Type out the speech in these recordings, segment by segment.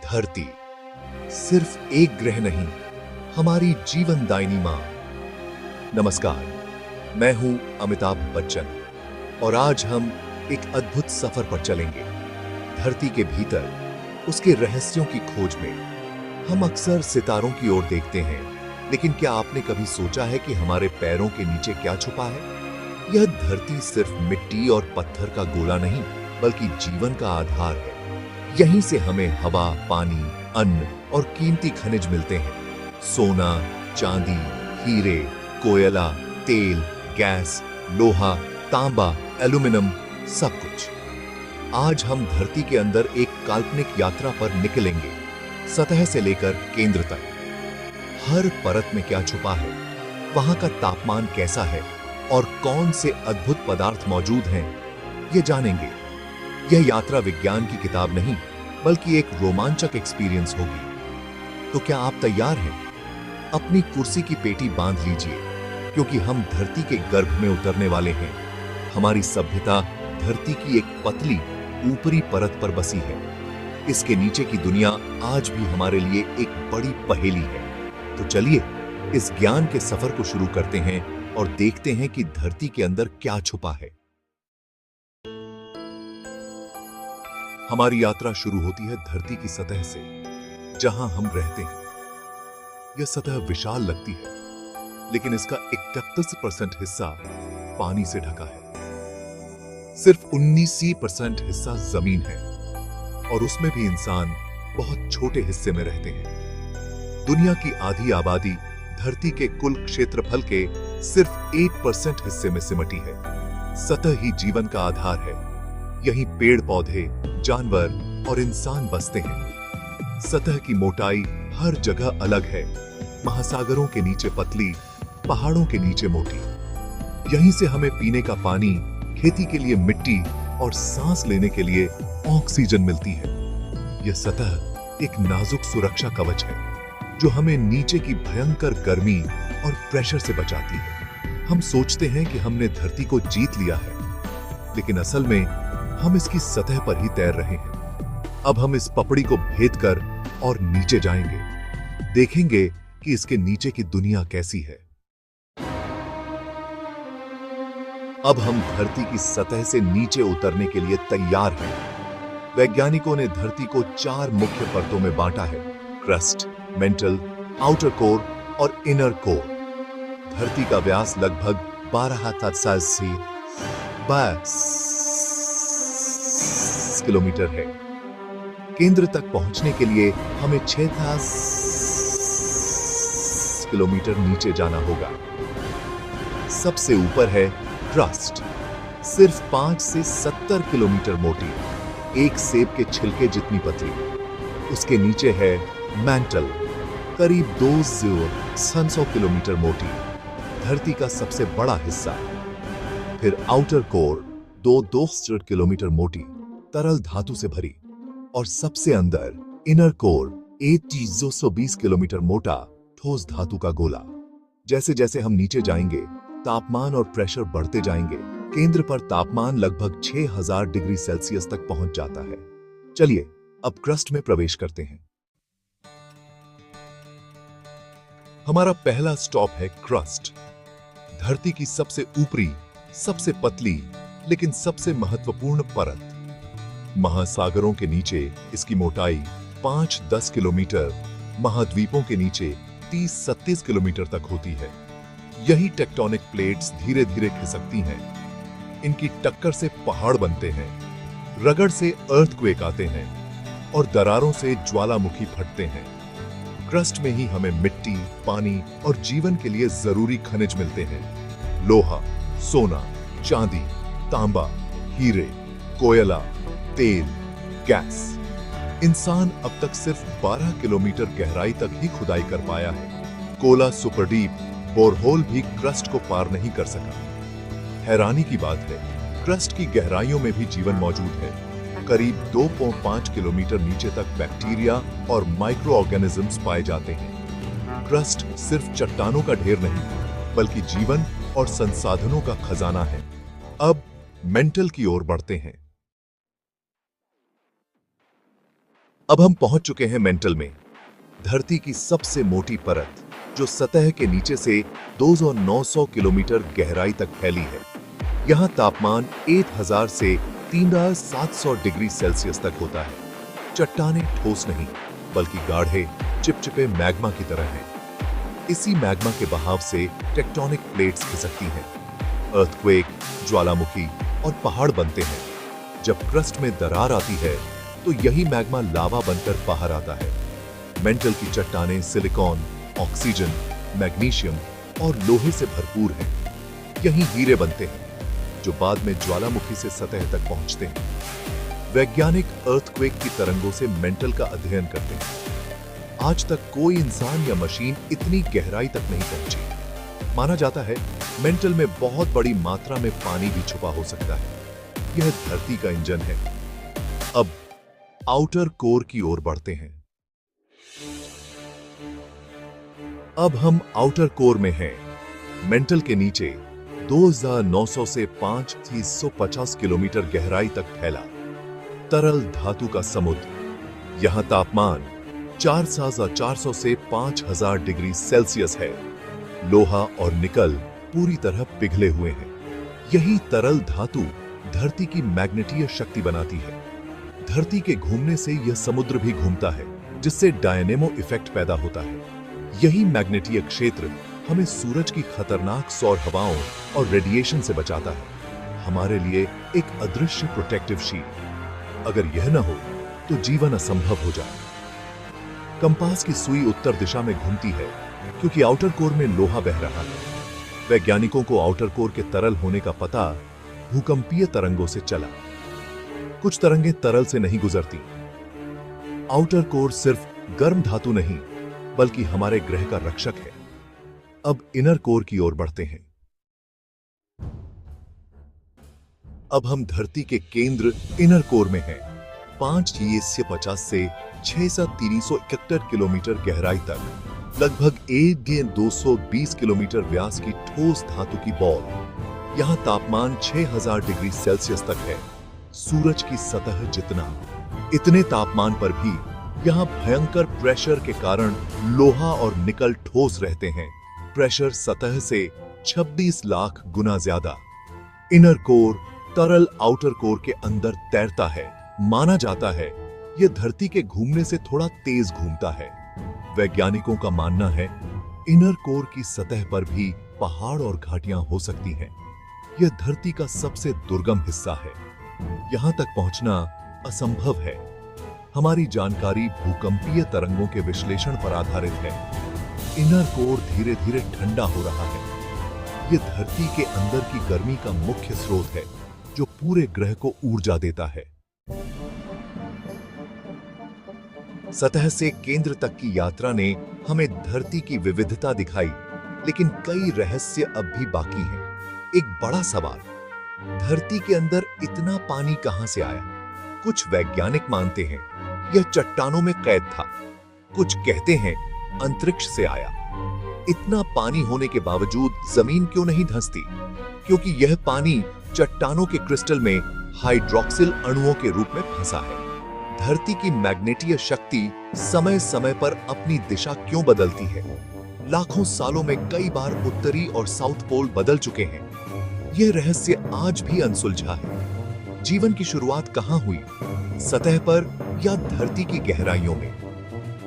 धरती सिर्फ एक ग्रह नहीं, हमारी जीवनदायिनी मां। नमस्कार, मैं हूं अमिताभ बच्चन और आज हम एक अद्भुत सफर पर चलेंगे। धरती के भीतर उसके रहस्यों की खोज में। हम अक्सर सितारों की ओर देखते हैं, लेकिन क्या आपने कभी सोचा है कि हमारे पैरों के नीचे क्या छुपा है? यह धरती सिर्फ मिट्टी और पत्थर का गोला नहीं, बल्कि जीवन का आधार है। यहीं से हमें हवा, पानी, अन्न और कीमती खनिज मिलते हैं। सोना, चांदी, हीरे, कोयला, तेल, गैस, लोहा, तांबा, एल्यूमीनियम, सब कुछ। आज हम धरती के अंदर एक काल्पनिक यात्रा पर निकलेंगे, सतह से लेकर केंद्र तक। हर परत में क्या छुपा है, वहां का तापमान कैसा है और कौन से अद्भुत पदार्थ मौजूद हैं, ये जानेंगे। यह यात्रा विज्ञान की किताब नहीं, बल्कि एक रोमांचक एक्सपीरियंस होगी। तो क्या आप तैयार हैं? अपनी कुर्सी की पेटी बांध लीजिए, क्योंकि हम धरती के गर्भ में उतरने वाले हैं। हमारी सभ्यता धरती की एक पतली ऊपरी परत पर बसी है। इसके नीचे की दुनिया आज भी हमारे लिए एक बड़ी पहेली है। तो चलिए इस ज्ञान के सफर को शुरू करते हैं और देखते हैं कि धरती के अंदर क्या छुपा है। हमारी यात्रा शुरू होती है धरती की सतह से, जहां हम रहते हैं। यह सतह विशाल लगती है, लेकिन इसका 31% हिस्सा पानी से ढका है। सिर्फ 19% हिस्सा जमीन है, और उसमें भी इंसान बहुत छोटे हिस्से में रहते हैं। दुनिया की आधी आबादी धरती के कुल क्षेत्रफल के सिर्फ 1% हिस्से में सिमटी है। सतह ही जीवन का आधार है। यहीं पेड़ पौधे, जानवर और इंसान बसते हैं। सतह की मोटाई हर जगह अलग है। महासागरों के नीचे पतली, पहाड़ों के नीचे मोटी। यहीं से हमें पीने का पानी, खेती के लिए मिट्टी और सांस लेने के लिए ऑक्सीजन मिलती है। यह सतह एक नाजुक सुरक्षा कवच है, जो हमें नीचे की भयंकर गर्मी और प्रेशर से बचाती है। हम सोचते हैं कि हमने धरती को जीत लिया है, लेकिन असल में हम इसकी सतह पर ही तैर रहे हैं। अब हम इस पपड़ी को भेद कर और नीचे जाएंगे, देखेंगे कि इसके नीचे की दुनिया कैसी है। अब हम धरती की सतह से नीचे उतरने के लिए तैयार हैं। वैज्ञानिकों ने धरती को 4 मुख्य परतों में बांटा है: क्रस्ट, मेंटल, आउटर कोर और इनर कोर। धरती का व्यास लगभग 12,000 से 22 किलोमीटर है। केंद्र तक पहुंचने के लिए हमें 6,000 किलोमीटर नीचे जाना होगा। सबसे ऊपर है क्रस्ट, सिर्फ 5 से 70 किलोमीटर मोटी, एक सेब के छिलके जितनी पतली। उसके नीचे है मैंटल, करीब 200 किलोमीटर मोटी, धरती का सबसे बड़ा हिस्सा। फिर आउटर कोर 200 किलोमीटर मोटी, तरल धातु से भरी। और सबसे अंदर इनर कोर 120 किलोमीटर मोटा, ठोस धातु का गोला। जैसे जैसे हम नीचे जाएंगे, तापमान और प्रेशर बढ़ते जाएंगे। केंद्र पर तापमान लगभग 6000 डिग्री सेल्सियस तक पहुंच जाता है। चलिए अब क्रस्ट में प्रवेश करते हैं। हमारा पहला स्टॉप है क्रस्ट, धरती की सबसे ऊपरी, सबसे पतली, लेकिन सबसे महत्वपूर्ण परत। महासागरों के नीचे इसकी मोटाई 5-10 किलोमीटर, महाद्वीपों के नीचे 30-37 किलोमीटर तक होती है। यही टेक्टोनिक प्लेट्स धीरे धीरे खिसकती हैं। इनकी टक्कर से पहाड़ बनते हैं, रगड़ से अर्थक्वेक आते हैं और दरारों से ज्वालामुखी फटते हैं। क्रस्ट में ही हमें मिट्टी, पानी और जीवन के लिए जरूरी खनिज मिलते हैं: लोहा, सोना, चांदी, तांबा, हीरे, कोयला, तेल, गैस। इंसान अब तक सिर्फ 12 किलोमीटर गहराई तक ही खुदाई कर पाया है। कोला सुपरडीप बोरहोल भी क्रस्ट को पार नहीं कर सका। हैरानी की बात है, क्रस्ट की गहराइयों में भी जीवन मौजूद है। करीब 2.5 किलोमीटर नीचे तक बैक्टीरिया और माइक्रो ऑर्गेनिजम्स पाए जाते हैं। क्रस्ट सिर्फ चट्टानों का ढेर नहीं, बल्कि जीवन और संसाधनों का खजाना है। अब मेंटल की ओर बढ़ते हैं। अब हम पहुंच चुके हैं मेंटल में, धरती की सबसे मोटी परत जो सतह के नीचे से 200-900 किलोमीटर गहराई तक फैली है। यहाँ तापमान 1000 से 3700 डिग्री सेल्सियस तक होता है। चट्टानें ठोस नहीं बल्कि गाढ़े चिपचिपे मैग्मा की तरह हैं। इसी मैग्मा के बहाव से टेक्टोनिक प्लेट्स खिसकती हैं, अर्थक्वेक, ज्वालामुखी और पहाड़ बनते हैं। जब क्रस्ट में दरार आती है तो यही मैग्मा लावा बनकर बाहर आता है। मेंटल की चट्टानें सिलिकॉन, ऑक्सीजन, मैग्नीशियम और लोहे से भरपूर हैं। यही हीरे बनते हैं जो बाद में ज्वालामुखी से सतह तक पहुंचते हैं। वैज्ञानिक अर्थक्वेक की तरंगों से मेंटल का अध्ययन करते हैं। आज तक कोई इंसान या मशीन इतनी गहराई तक नहीं पहुंची। माना जाता है मेंटल में बहुत बड़ी मात्रा में पानी भी छुपा हो सकता है। यह धरती का इंजन है। अब आउटर कोर की ओर बढ़ते हैं। अब हम आउटर कोर में हैं। मेंटल के नीचे 2900 से 5350 किलोमीटर गहराई तक फैला तरल धातु का समुद्र। यहां तापमान 4400 से 5000 डिग्री सेल्सियस है। लोहा और निकल पूरी तरह पिघले हुए हैं। यही तरल धातु धरती की मैग्नेटीय शक्ति बनाती है। धरती के घूमने से यह समुद्र भी घूमता है, जिससे डायनेमो इफेक्ट पैदा होता है। यही मैग्नेटीय क्षेत्र हमें सूरज की खतरनाक सौर हवाओं और रेडिएशन से बचाता है। हमारे लिए एक अदृश्य प्रोटेक्टिव शील्ड। अगर यह न हो तो जीवन असंभव हो जाए। कंपास की सुई उत्तर दिशा में घूमती है क्योंकि आउटर कोर में लोहा बह रहा है। वैज्ञानिकों को आउटर कोर के तरल होने का पता भूकंपीय तरंगों से चला। कुछ तरंगें तरल से नहीं गुजरती। आउटर कोर सिर्फ गर्म धातु नहीं बल्कि हमारे ग्रह का रक्षक है। अब इनर कोर की ओर बढ़ते हैं। अब हम धरती के केंद्र इनर कोर में हैं। 550 से 6371 किलोमीटर गहराई तक लगभग 1220 किलोमीटर व्यास की ठोस धातु की बॉल। यहां तापमान 6000 डिग्री सेल्सियस तक है, सूरज की सतह जितना। इतने तापमान पर भी यहां भयंकर प्रेशर के कारण लोहा और निकल ठोस रहते हैं। प्रेशर सतह से 26 लाख गुना ज्यादा। इनर कोर तरल आउटर कोर के अंदर तैरता है। माना जाता है यह धरती के घूमने से थोड़ा तेज घूमता है। वैज्ञानिकों का मानना है इनर कोर की सतह पर भी पहाड़ और घाटियां हो सकती हैं। यह धरती का सबसे दुर्गम हिस्सा है। यहां तक पहुंचना असंभव है। हमारी जानकारी भूकंपीय तरंगों के विश्लेषण पर आधारित है। इनर कोर धीरे धीरे ठंडा हो रहा है। यह धरती के अंदर की गर्मी का मुख्य स्रोत है जो पूरे ग्रह को ऊर्जा देता है। सतह से केंद्र तक की यात्रा ने हमें धरती की विविधता दिखाई, लेकिन कई रहस्य अब भी बाकी हैं। एक बड़ा सवाल, धरती के अंदर इतना पानी कहां से आया? कुछ वैज्ञानिक मानते हैं यह चट्टानों में कैद था। कुछ कहते हैं अंतरिक्ष से आया। इतना पानी होने के बावजूद जमीन क्यों नहीं धंसती? क्योंकि यह पानी चट्टानों के क्रिस्टल में हाइड्रोक्सिल अणुओं के रूप में फंसा है। धरती की मैग्नेटीय शक्ति समय समय पर अपनी दिशा क्यों बदलती है? लाखों सालों में कई बार उत्तरी और साउथ पोल बदल चुके हैं। यह रहस्य आज भी अनसुलझा है। जीवन की शुरुआत कहां हुई? सतह पर या धरती की गहराइयों में?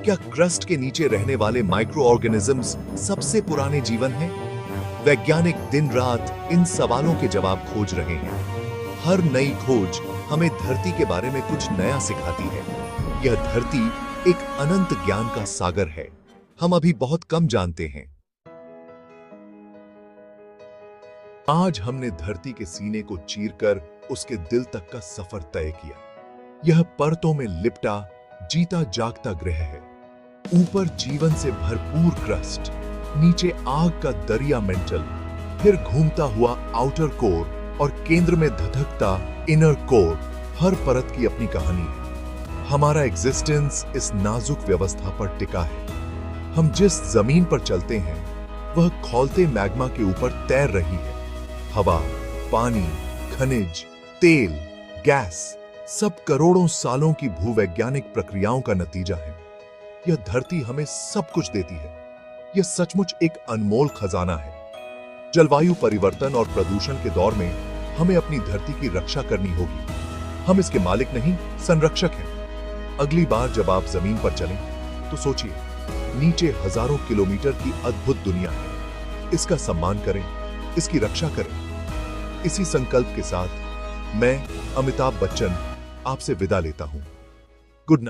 क्या क्रस्ट के नीचे रहने वाले माइक्रो ऑर्गेनिजम्स सबसे पुराने जीवन हैं? वैज्ञानिक दिन रात इन सवालों के जवाब खोज रहे हैं। हर नई खोज हमें धरती के बारे में कुछ नया सिखाती है। यह धरती एक अनंत ज्ञान का सागर है। हम अभी बहुत कम जानते हैं। आज हमने धरती के सीने को चीरकर उसके दिल तक का सफर तय किया। यह परतों में लिपटा जीता जागता ग्रह है। ऊपर जीवन से भरपूर क्रस्ट, नीचे आग का दरिया मेंटल, फिर घूमता हुआ आउटर कोर और केंद्र में धधकता इनर कोर। हर परत की अपनी कहानी है। हमारा एग्जिस्टेंस इस नाजुक व्यवस्था पर टिका है। हम जिस जमीन पर चलते हैं वह खौलते मैग्मा के ऊपर तैर रही है। हवा, पानी, खनिज, तेल, गैस, सब करोड़ों सालों की भूवैज्ञानिक प्रक्रियाओं का नतीजा है। यह धरती हमें सब कुछ देती है। यह सचमुच एक अनमोल खजाना है। जलवायु परिवर्तन और प्रदूषण के दौर में हमें अपनी धरती की रक्षा करनी होगी। हम इसके मालिक नहीं, संरक्षक हैं। अगली बार जब आप जमीन पर चलें तो सोचिए, नीचे हजारों किलोमीटर की अद्भुत दुनिया है। इसका सम्मान करें, इसकी रक्षा करें। इसी संकल्प के साथ मैं अमिताभ बच्चन आपसे विदा लेता हूं। Good night.